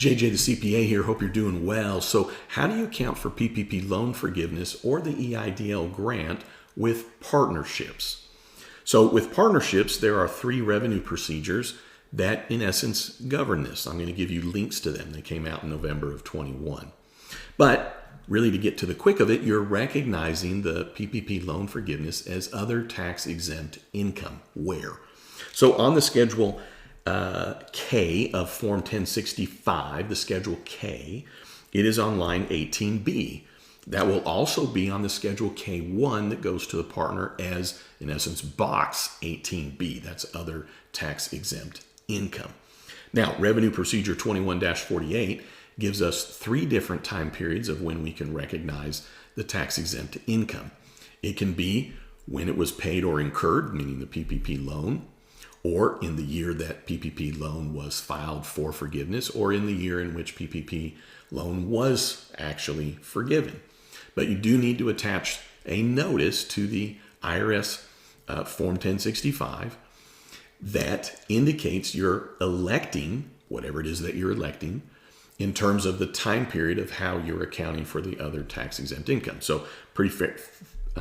JJ the CPA here. Hope you're doing well. So how do you account for PPP loan forgiveness or the EIDL grant with partnerships? So with partnerships, there are 3 revenue procedures that in essence govern this. I'm going to give you links to them. They came out in November of 21. But really, to get to the quick of it, you're recognizing the PPP loan forgiveness as other tax-exempt income. Where? So on the Schedule K of Form 1065, the Schedule K, it is on line 18B. That will also be on the Schedule K1 that goes to the partner as, in essence, box 18B. That's other tax-exempt income. Now, Revenue Procedure 21-48 gives us 3 different time periods of when we can recognize the tax-exempt income. It can be when it was paid or incurred, meaning the PPP loan, or in the year that PPP loan was filed for forgiveness, or in the year in which PPP loan was actually forgiven. But you do need to attach a notice to the IRS Form 1065 that indicates you're electing, whatever it is that you're electing, in terms of the time period of how you're accounting for the other tax-exempt income. So pretty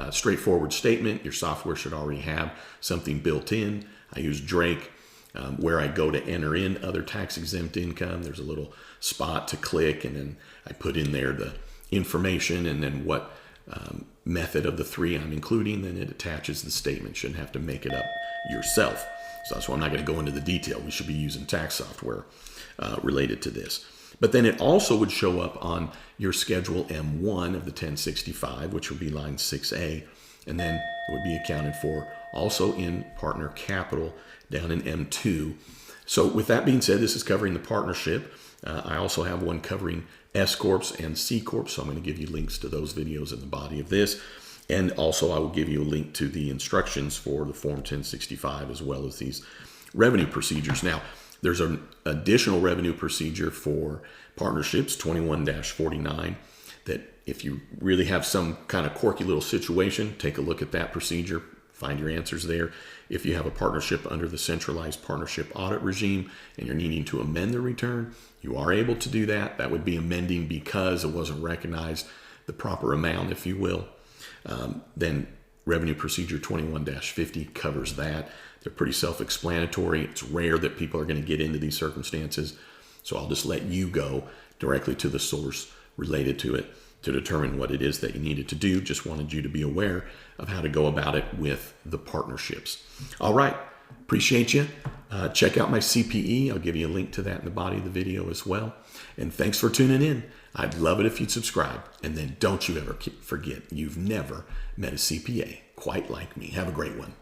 straightforward statement. Your software should already have something built in. I use Drake where I go to enter in other tax-exempt income. There's a little spot to click, and then I put in there the information and then what method of the 3 I'm including. Then it attaches the statement. Shouldn't have to make it up yourself. So that's why I'm not going to go into the detail. We should be using tax software related to this. But then it also would show up on your Schedule M1 of the 1065, which would be line 6A, and then it would be accounted for also in partner capital down in M2. So with that being said, this is covering the partnership. I also have one covering S Corps and C Corps, so I'm going to give you links to those videos in the body of this. And also I will give you a link to the instructions for the Form 1065 as well as these revenue procedures. Now, there's an additional revenue procedure for partnerships, 21-49, that if you really have some kind of quirky little situation, take a look at that procedure, find your answers there. If you have a partnership under the Centralized Partnership Audit regime and you're needing to amend the return, you are able to do that. That would be amending because it wasn't recognized the proper amount, if you will. Then Revenue Procedure 21-50 covers that. They're pretty self-explanatory. It's rare that people are going to get into these circumstances, so I'll just let you go directly to the source related to it to determine what it is that you needed to do. Just wanted you to be aware of how to go about it with the partnerships. All right, appreciate you. Check out my CPE. I'll give you a link to that in the body of the video as well. And thanks for tuning in. I'd love it if you'd subscribe. And then don't you ever forget, you've never met a CPA quite like me. Have a great one.